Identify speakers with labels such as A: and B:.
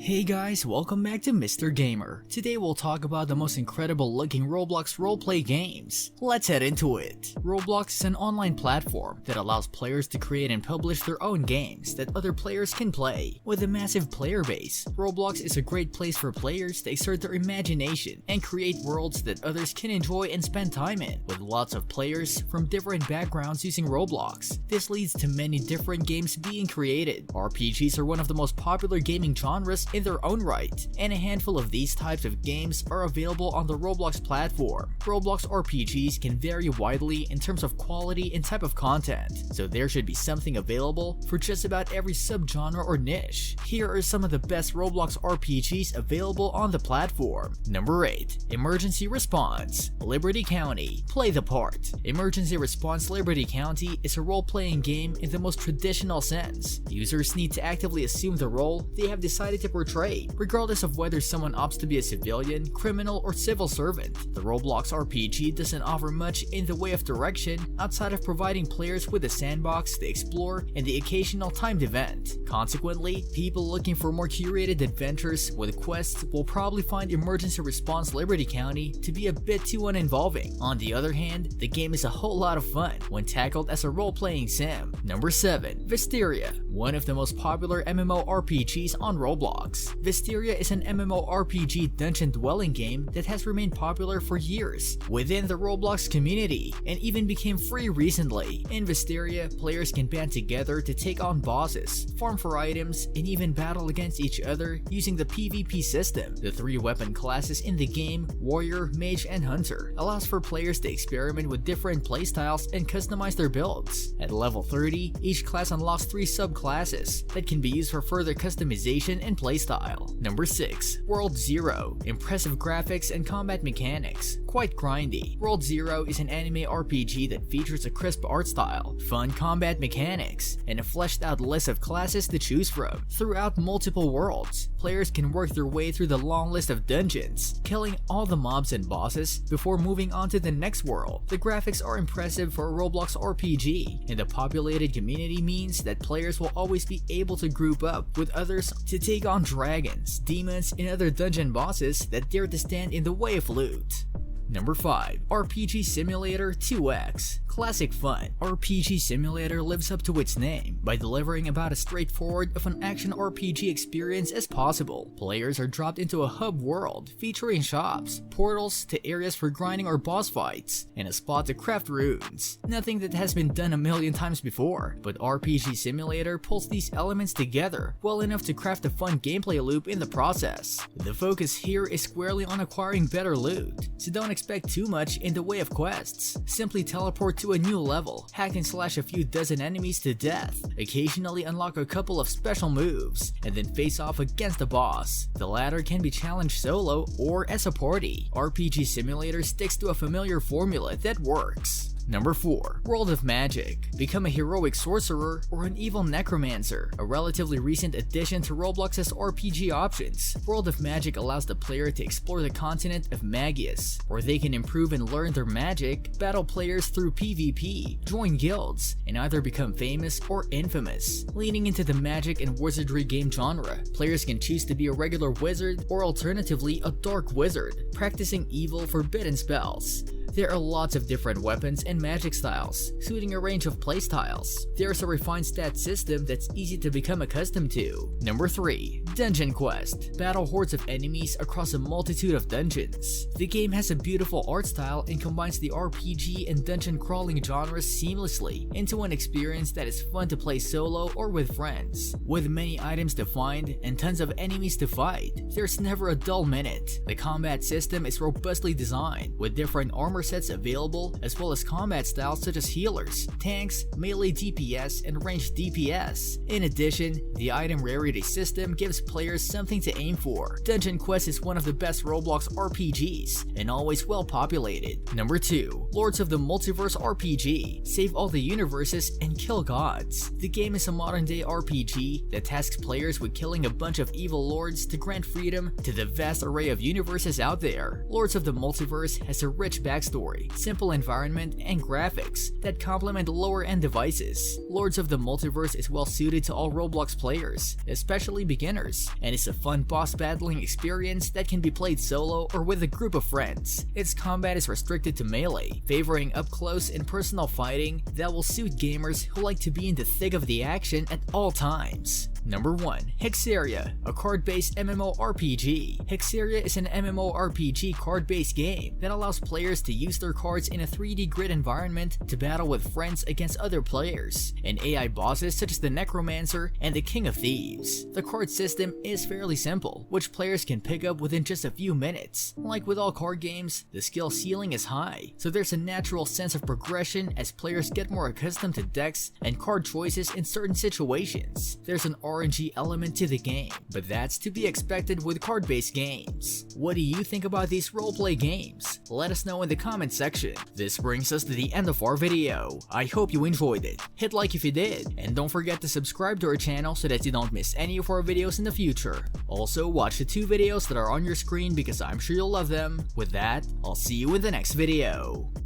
A: Hey guys, welcome back to Mr. Gamer. Today we'll talk about the most incredible looking Roblox roleplay games. Let's head into it. Roblox is an online platform that allows players to create and publish their own games that other players can play. With a massive player base, Roblox is a great place for players to exert their imagination and create worlds that others can enjoy and spend time in. With lots of players from different backgrounds using Roblox, this leads to many different games being created. RPGs are one of the most popular gaming genres in their own right, and a handful of these types of games are available on the Roblox platform. Roblox RPGs can vary widely in terms of quality and type of content, so there should be something available for just about every subgenre or niche. Here are some of the best Roblox RPGs available on the platform. Number 8. Emergency Response. Liberty County. Play the part. Emergency Response Liberty County is a role-playing game in the most traditional sense. Users need to actively assume the role they have decided to portray, regardless of whether someone opts to be a civilian, criminal, or civil servant. The Roblox RPG doesn't offer much in the way of direction outside of providing players with a sandbox to explore and the occasional timed event. Consequently, people looking for more curated adventures with quests will probably find Emergency Response Liberty County to be a bit too uninvolving. On the other hand, the game is a whole lot of fun when tackled as a role-playing sim. Number 7. Vysteria. One of the most popular MMORPGs on Roblox. Vysteria is an MMORPG dungeon dwelling game that has remained popular for years within the Roblox community and even became free recently. In Vysteria, players can band together to take on bosses, farm for items, and even battle against each other using the PvP system. The 3 weapon classes in the game, Warrior, Mage, and Hunter, allows for players to experiment with different playstyles and customize their builds. At level 30, each class unlocks 3 subclasses that can be used for further customization and playstyle. Number 6. World Zero. Impressive graphics and combat mechanics. Quite grindy. World Zero is an anime RPG that features a crisp art style, fun combat mechanics, and a fleshed out list of classes to choose from. Throughout multiple worlds, players can work their way through the long list of dungeons, killing all the mobs and bosses before moving on to the next world. The graphics are impressive for a Roblox RPG, and the populated community means that players will always be able to group up with others to take on dragons, demons, and other dungeon bosses that dare to stand in the way of loot. Number 5. RPG Simulator 2X. Classic fun. RPG Simulator lives up to its name by delivering about as straightforward of an action RPG experience as possible. Players are dropped into a hub world featuring shops, portals to areas for grinding or boss fights, and a spot to craft runes. Nothing that has been done a million times before, but RPG Simulator pulls these elements together well enough to craft a fun gameplay loop in the process. The focus here is squarely on acquiring better loot, so don't expect too much in the way of quests. Simply teleport to a new level, hack and slash a few dozen enemies to death, occasionally unlock a couple of special moves, and then face off against the boss. The latter can be challenged solo or as a party. RPG Simulator sticks to a familiar formula that works. Number 4. World of Magic. Become a heroic sorcerer or an evil necromancer, a relatively recent addition to Roblox's RPG options. World of Magic allows the player to explore the continent of Magius, where they can improve and learn their magic, battle players through PvP, join guilds, and either become famous or infamous. Leaning into the magic and wizardry game genre, players can choose to be a regular wizard or alternatively a dark wizard, practicing evil forbidden spells. There are lots of different weapons and magic styles, suiting a range of playstyles. There's a refined stat system that's easy to become accustomed to. Number 3. Dungeon Quest. Battle hordes of enemies across a multitude of dungeons. The game has a beautiful art style and combines the RPG and dungeon crawling genres seamlessly into an experience that is fun to play solo or with friends. With many items to find and tons of enemies to fight, there's never a dull minute. The combat system is robustly designed, with different armor sets available, as well as combat styles such as healers, tanks, melee DPS, and ranged DPS. In addition, the item rarity system gives players something to aim for. Dungeon Quest is one of the best Roblox RPGs, and always well populated. Number 2. Lords of the Multiverse RPG. Save all the universes and kill gods. The game is a modern day RPG that tasks players with killing a bunch of evil lords to grant freedom to the vast array of universes out there. Lords of the Multiverse has a rich backstory story, simple environment, and graphics that complement lower-end devices. Lords of the Multiverse is well suited to all Roblox players, especially beginners, and is a fun boss battling experience that can be played solo or with a group of friends. Its combat is restricted to melee, favoring up-close and personal fighting that will suit gamers who like to be in the thick of the action at all times. Number 1. Hexeria, a card-based MMORPG. Hexeria is an MMORPG card-based game that allows players to use their cards in a 3D grid environment to battle with friends against other players, and AI bosses such as the Necromancer and the King of Thieves. The card system is fairly simple, which players can pick up within just a few minutes. Like with all card games, the skill ceiling is high, so there's a natural sense of progression as players get more accustomed to decks and card choices in certain situations. There's an RNG element to the game, but that's to be expected with card-based games. What do you think about these roleplay games? Let us know in the comment section. This brings us to the end of our video. I hope you enjoyed it. Hit like if you did, and don't forget to subscribe to our channel so that you don't miss any of our videos in the future. Also, watch the 2 videos that are on your screen because I'm sure you'll love them. With that, I'll see you in the next video.